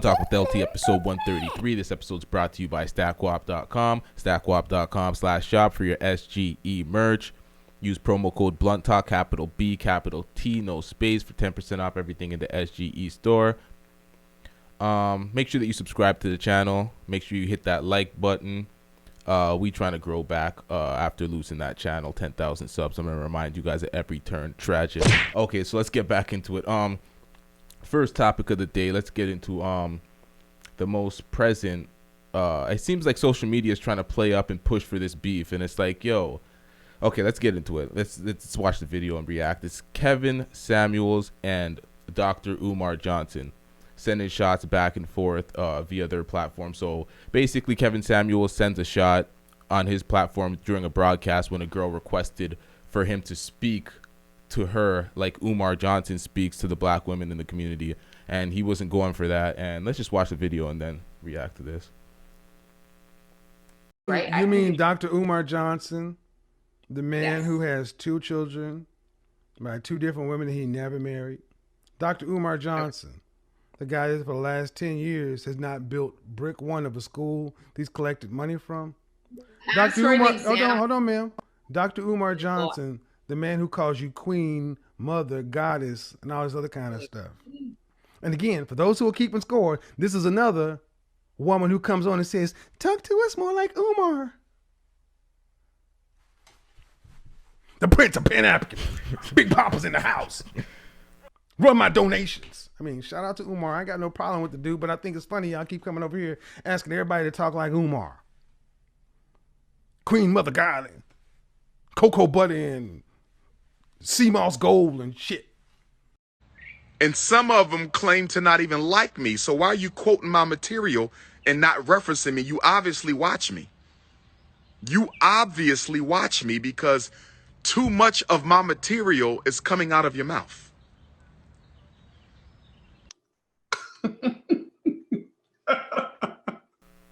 Blunt Talk with LT, episode 133. This episode is brought to you by StackWap.com. StackWap.com/shop for your SGE merch. Use promo code Blunt Talk, capital B, capital T, no space, for 10% off everything in the SGE store. Make sure that you subscribe to the channel. Make sure you hit that like button. We trying to grow back after losing that channel 10,000 subs. I'm gonna remind you guys at every turn. Tragic. Okay, so let's get back into it. First topic of the day. Let's get into the most present. It seems like social media is trying to play up and push for this beef, and it's like, yo, okay, let's get into it. Let's watch the video and react. It's Kevin Samuels and Dr. Umar Johnson sending shots back and forth via their platform. So basically, Kevin Samuels sends a shot on his platform during a broadcast when a girl requested for him to speak to her like Umar Johnson speaks to the black women in the community, and he wasn't going for that. And let's just watch the video and then react to this. Right? You mean Dr. Umar Johnson, the man who has 2 children by 2 different women that he never married? Dr. Umar Johnson, the guy that for the last 10 years has not built brick one of a school he's collected money from. Dr. Umar, hold on, ma'am. Dr. Umar Johnson, the man who calls you queen, mother, goddess, and all this other kind of stuff. And again, for those who are keeping score, this is another woman who comes on and says, talk to us more like Umar. The Prince of Pan-African. Big Papa's in the house. Run my donations. I mean, shout out to Umar. I got no problem with the dude, but I think it's funny y'all keep coming over here asking everybody to talk like Umar. Queen Mother God, Cocoa Butter, and sea moss gold and shit. And some of them claim to not even like me. So why are you quoting my material and not referencing me? You obviously watch me. You obviously watch me because too much of my material is coming out of your mouth.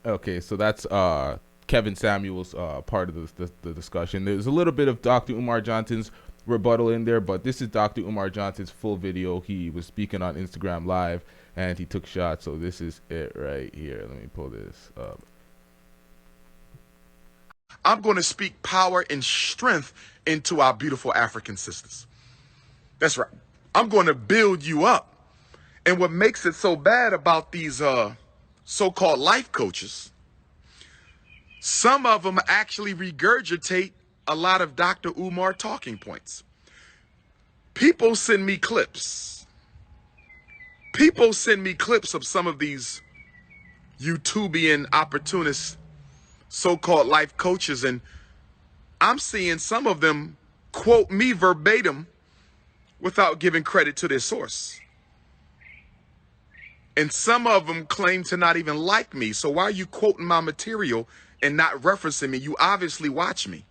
Okay, so that's Kevin Samuels part of the discussion. There's a little bit of Dr. Umar Johnson's rebuttal in there, but this is Dr. Umar Johnson's full video. He was speaking on Instagram Live, and he took shots, so this is it right here. Let me pull this up. I'm going to speak power and strength into our beautiful African sisters. That's right. I'm going to build you up. And what makes it so bad about these so-called life coaches, some of them actually regurgitate a lot of Dr. Umar talking points. People send me clips. People send me clips of some of these YouTubian opportunists, so-called life coaches, and I'm seeing some of them quote me verbatim without giving credit to their source. And some of them claim to not even like me. So why are you quoting my material and not referencing me? You obviously watch me.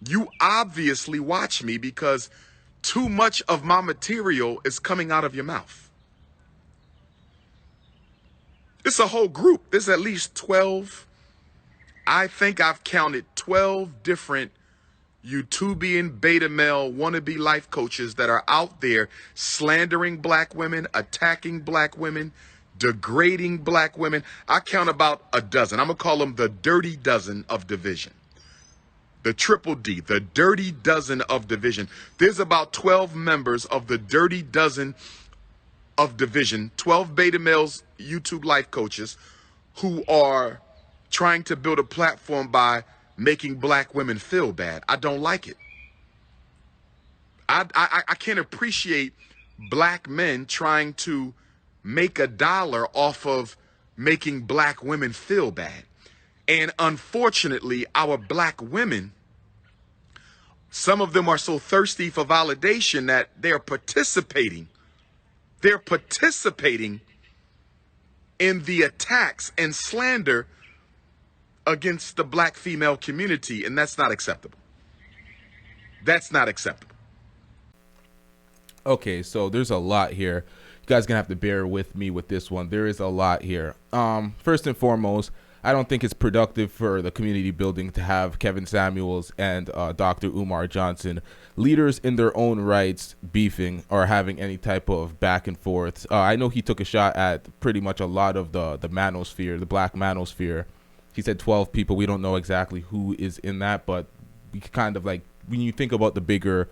You obviously watch me because too much of my material is coming out of your mouth. It's a whole group. There's at least 12. I think I've counted 12 different YouTubian beta male wannabe life coaches that are out there slandering black women, attacking black women, degrading black women. I count about a dozen. I'm going to call them the dirty dozen of division. The triple D, the dirty dozen of division. There's about 12 members of the dirty dozen of division, 12 beta males, YouTube life coaches who are trying to build a platform by making black women feel bad. I don't like it. I can't appreciate black men trying to make $1 off of making black women feel bad. And unfortunately, our black women, some of them are so thirsty for validation that they're participating. They're participating in the attacks and slander against the black female community, and that's not acceptable. That's not acceptable. Okay, so there's a lot here. You guys gonna have to bear with me with this one. There is a lot here. First and foremost, I don't think it's productive for the community building to have Kevin Samuels and Dr. Umar Johnson, leaders in their own rights, beefing or having any type of back and forth. I know he took a shot at pretty much a lot of the manosphere, the black manosphere. He said 12 people. We don't know exactly who is in that, but we could kind of like, when you think about the bigger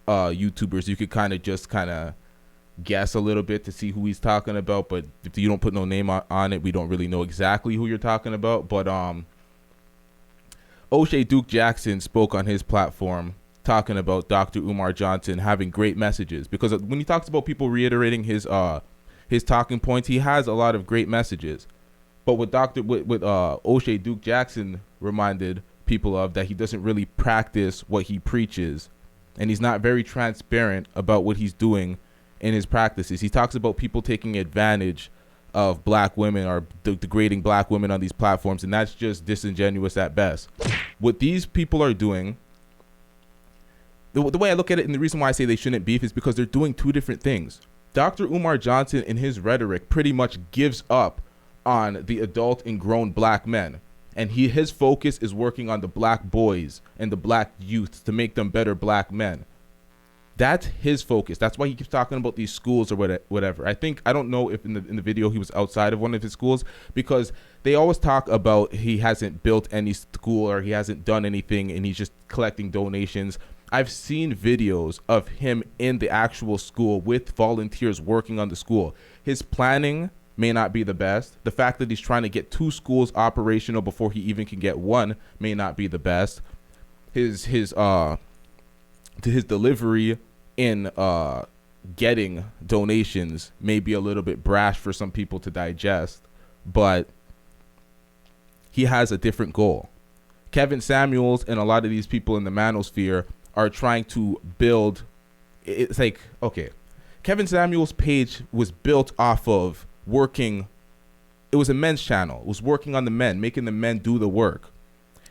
YouTubers, you could kind of guess a little bit to see who he's talking about, but if you don't put no name on it, we don't really know exactly who you're talking about. But O'Shea Duke Jackson spoke on his platform talking about Dr. Umar Johnson having great messages, because when he talks about people reiterating his talking points, he has a lot of great messages. But what O'Shea Duke Jackson reminded people of, that he doesn't really practice what he preaches, and he's not very transparent about what he's doing in his practices. He talks about people taking advantage of black women or degrading black women on these platforms, and that's just disingenuous at best. What these people are doing, the way I look at it, and the reason why I say they shouldn't beef, is because they're doing two different things. Dr. Umar Johnson, in his rhetoric, pretty much gives up on the adult and grown black men, and his focus is working on the black boys and the black youth to make them better black men. That's his focus. That's why he keeps talking about these schools or whatever. I don't know if in the video he was outside of one of his schools, because they always talk about he hasn't built any school or he hasn't done anything and he's just collecting donations. I've seen videos of him in the actual school with volunteers working on the school. His planning may not be the best. The fact that he's trying to get 2 schools operational before he even can get one may not be the best. His delivery in getting donations may be a little bit brash for some people to digest, but he has a different goal. Kevin Samuels and a lot of these people in the manosphere are trying to build. It's like, okay, Kevin Samuels' page was built off of working. It was a men's channel. It was working on the men, making the men do the work.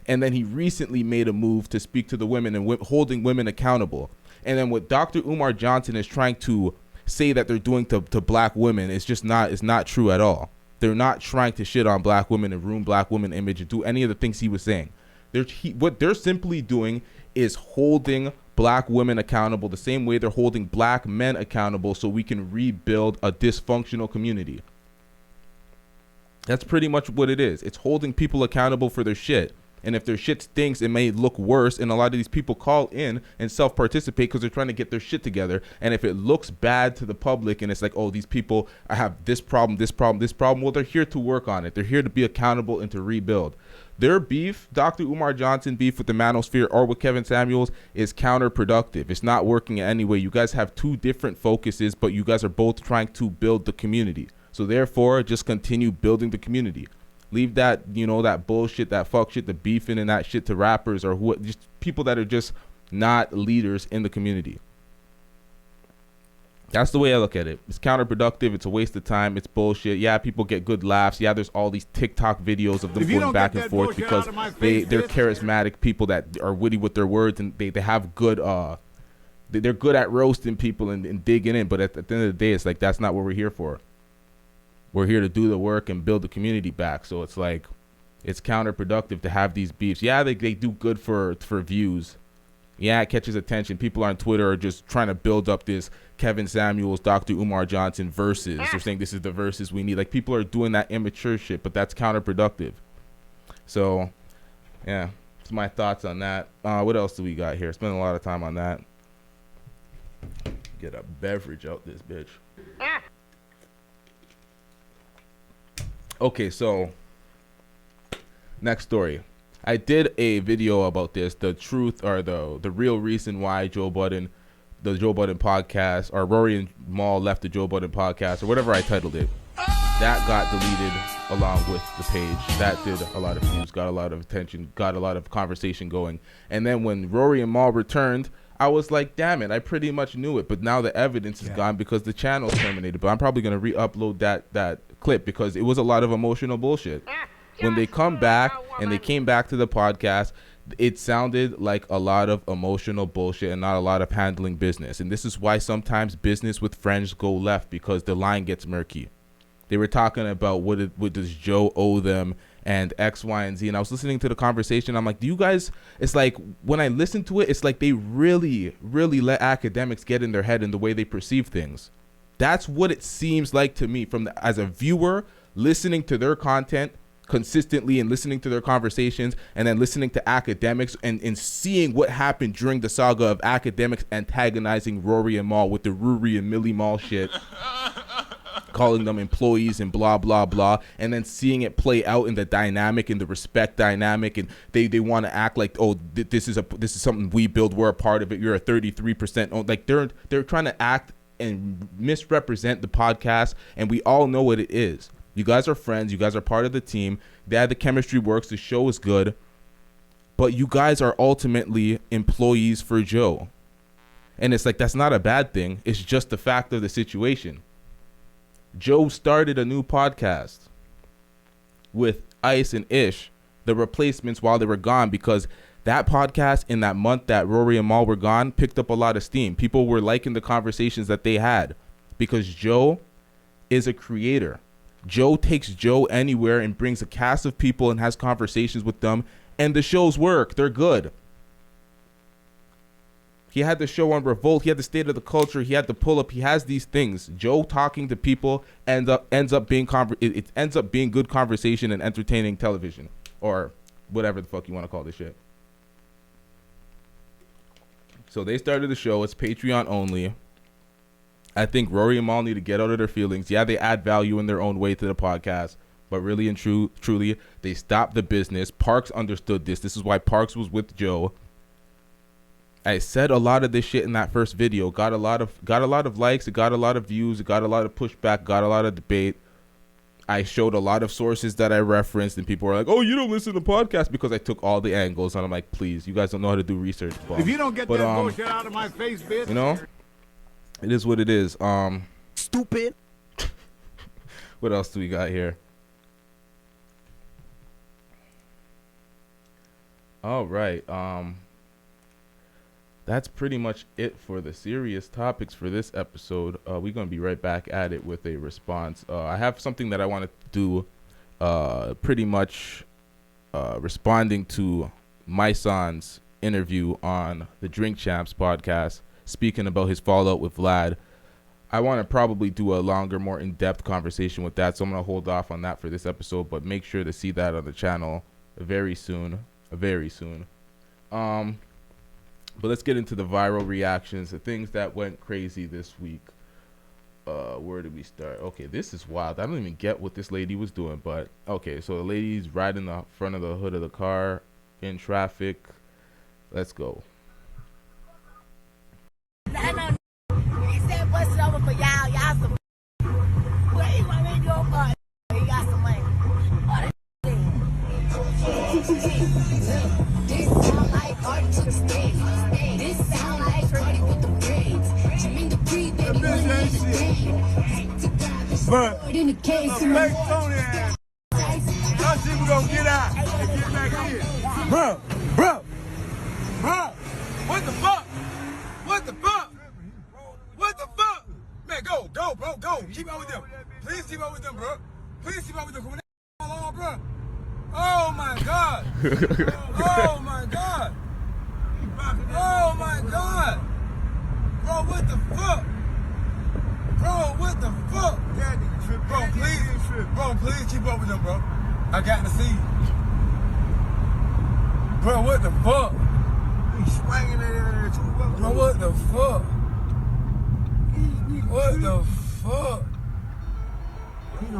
And then he recently made a move to speak to the women and holding women accountable. And then what Dr. Umar Johnson is trying to say that they're doing to black women is just it's not true at all. They're not trying to shit on black women and ruin black women image and do any of the things he was saying. What they're simply doing is holding black women accountable the same way they're holding black men accountable, so we can rebuild a dysfunctional community. That's pretty much what it is. It's holding people accountable for their shit. And if their shit stinks, it may look worse. And a lot of these people call in and self-participate because they're trying to get their shit together. And if it looks bad to the public and it's like, oh, these people have this problem, well, they're here to work on it. They're here to be accountable and to rebuild. Their beef, Dr. Umar Johnson beef with the manosphere or with Kevin Samuels, is counterproductive. It's not working in any way. You guys have two different focuses, but you guys are both trying to build the community. So therefore, just continue building the community. Leave that, that bullshit, that fuck shit, the beefing and that shit to rappers or just people that are just not leaders in the community. That's the way I look at it. It's counterproductive. It's a waste of time. It's bullshit. Yeah, people get good laughs. Yeah, there's all these TikTok videos of them going back and forth because they're charismatic people that are witty with their words, and they have good they're good at roasting people and digging in. But at the end of the day, it's like that's not what we're here for. We're here to do the work and build the community back. So it's like, it's counterproductive to have these beefs. Yeah, they do good for views. Yeah, it catches attention. People on Twitter are just trying to build up this Kevin Samuels, Dr. Umar Johnson Verzuz. They're saying this is the Verzuz we need. Like, people are doing that immature shit, but that's counterproductive. So, yeah, that's my thoughts on that. What else do we got here? Spend a lot of time on that. Get a beverage out this bitch. Okay, so next story. I did a video about this, the truth or the real reason why the Joe Budden Podcast, or Rory and Mal left the Joe Budden Podcast, or whatever I titled it. That got deleted along with the page. That did a lot of views, got a lot of attention, got a lot of conversation going. And then when Rory and Mal returned, I was like, damn it, I pretty much knew it. But now the evidence is gone because the channel terminated. But I'm probably going to re-upload that clip because it was a lot of emotional bullshit. When they come back and they came back to the podcast, it sounded like a lot of emotional bullshit and not a lot of handling business. And this is why sometimes business with friends go left, because the line gets murky. They were talking about what does Joe owe them and X, Y, and Z. And I was listening to the conversation. I'm like, do you guys, it's like when I listen to it, it's like they really, really let academics get in their head in the way they perceive things. That's what it seems like to me as a viewer, listening to their content consistently and listening to their conversations, and then listening to academics and seeing what happened during the saga of academics antagonizing Rory and Mal with the Rory and Millie Mal shit. Calling them employees and blah blah blah, and then seeing it play out in the dynamic, in the respect dynamic, and they want to act like, oh, this is something we build, we're a part of it, you're a 33%, like they're trying to act and misrepresent the podcast, and we all know what it is. You guys are friends, you guys are part of the team, the chemistry works, the show is good, but you guys are ultimately employees for Joe, and it's like, that's not a bad thing, it's just the fact of the situation. Joe started a new podcast with Ice and Ish, the replacements, while they were gone, because that podcast in that month that Rory and Mal were gone picked up a lot of steam. People were liking the conversations that they had because Joe is a creator. Joe takes Joe anywhere and brings a cast of people and has conversations with them, and the shows work. They're good. He had the show on Revolt. He had the State of the Culture. He had the Pull Up. He has these things. Joe talking to people ends up being good conversation and entertaining television, or whatever the fuck you want to call this shit. So they started the show. It's Patreon only. I think Rory and Mal need to get out of their feelings. Yeah, they add value in their own way to the podcast, but really and truly, they stopped the business. Parks understood this. This is why Parks was with Joe. I said a lot of this shit in that first video. Got a lot of likes. It got a lot of views. It got a lot of pushback. Got a lot of debate. I showed a lot of sources that I referenced, and people were like, "Oh, you don't listen to podcasts," because I took all the angles. And I'm like, "Please, you guys don't know how to do research." If you don't get that bullshit out of my face, bitch. You know, it is what it is. Stupid. What else do we got here? All right. That's pretty much it for the serious topics for this episode. We're going to be right back at it with a response. I have something that I want to do, pretty much responding to my son's interview on the Drink Champs podcast, speaking about his fallout with Vlad. I want to probably do a longer, more in-depth conversation with that, so I'm going to hold off on that for this episode, but make sure to see that on the channel very soon. Very soon. But let's get into the viral reactions, the things that went crazy this week. Where did we start? Okay, this is wild. I don't even get what this lady was doing, but okay, so the lady's riding the front of the hood of the car in traffic. Let's go. He said bust it over for y'all. Y'all some well, he want me to go for it. He got some money. This sound like art to the stage. This sound like Freddie with the braids. Jimmy the pre baby money in the game. But in the case, Make Tony ass. Y'all see we gonna get out and get back in. Bro. What the fuck? What the fuck? What the fuck? Man, go, bro, go. Keep up with them. Please keep up with them, bro. Please keep up with them. Come on, bro. Oh my God. Oh my God. Oh my God. Bro, what the fuck? Bro, what the fuck? Bro, please keep up with them, bro. I got to see. Bro, what the fuck? He's swinging there too, bro. What the fuck? What the fuck?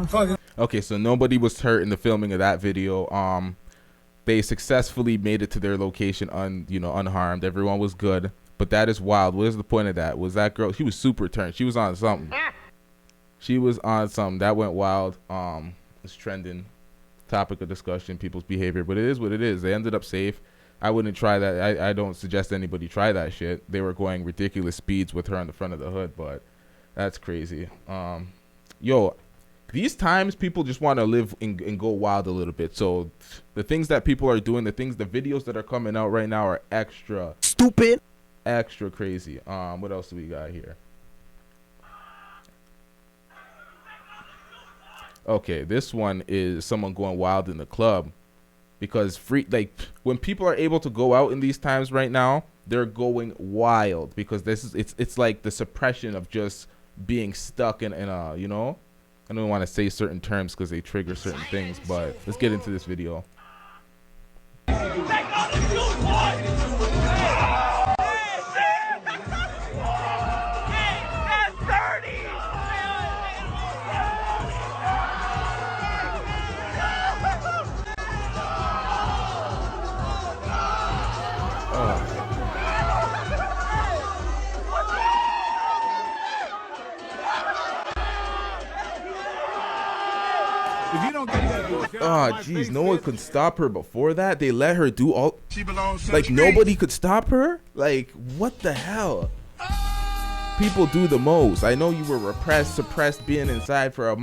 Fucking. Okay, so nobody was hurt in the filming of that video. They successfully made it to their location unharmed. Everyone was good. But that is wild. What is the point of that? Was that girl? She was super turned. She was on something. She was on something. That went wild. It's trending. Topic of discussion, people's behavior. But it is what it is. They ended up safe. I wouldn't try that. I don't suggest anybody try that shit. They were going ridiculous speeds with her on the front of the hood, but that's crazy. Yo, these times people just want to live and go wild a little bit. So the things that people are doing, the videos that are coming out right now are extra Stupid. extra crazy. What else do we got here? Okay, this one is someone going wild in the club, because when people are able to go out in these times right now, they're going wild, because it's like the suppression of just being stuck in a, you know, I don't want to say certain terms because they trigger certain things, but let's get into this video. If you don't get that boy, Oh, jeez, no one could stop her before that. They let her do all. she belongs to Like, the nobody could stop her? Like, what the hell? People do the most. I know you were suppressed being inside for a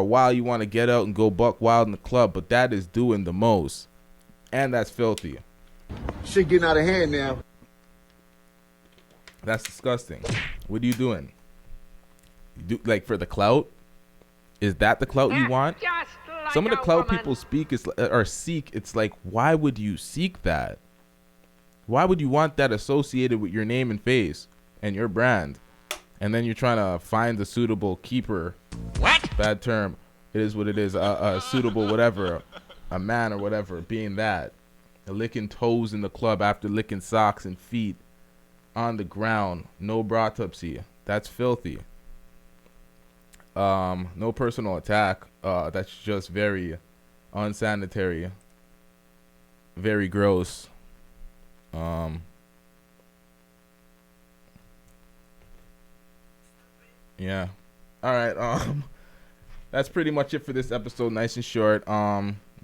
while. You want to get out and go buck wild in the club, but that is doing the most. And that's filthy. Shit getting out of hand now. That's disgusting. What are you doing? You do, like, for the clout? Is that the clout you want? Some of the clout people seek, it's like, why would you seek that? Why would you want that associated with your name and face and your brand? And then you're trying to find the suitable keeper. What? Bad term. It is what it is. A suitable whatever. A man or whatever. Being that. Licking toes in the club after licking socks and feet on the ground. No autopsy. That's filthy. No personal attack. That's just very unsanitary. Very gross. Yeah. All right. That's pretty much it for this episode. Nice and short.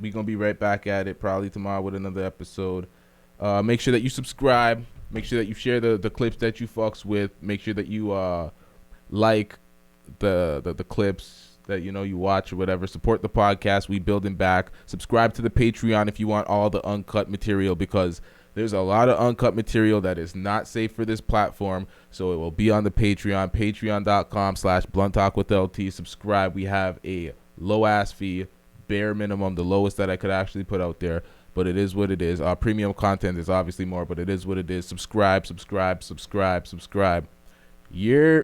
We gonna be right back at it probably tomorrow with another episode. Make sure that you subscribe. Make sure that you share the clips that you fucks with. Make sure that you like the clips that you watch or whatever. Support the podcast. We building back. Subscribe to the Patreon if you want all the uncut material, because there's a lot of uncut material that is not safe for this platform. So it will be on the Patreon, patreon.com/blunttalkwithlt. Subscribe. We have a low ass fee, bare minimum, the lowest that I could actually put out there, but it is what it is. Our premium content is obviously more, but it is what it is. Subscribe. Yeah.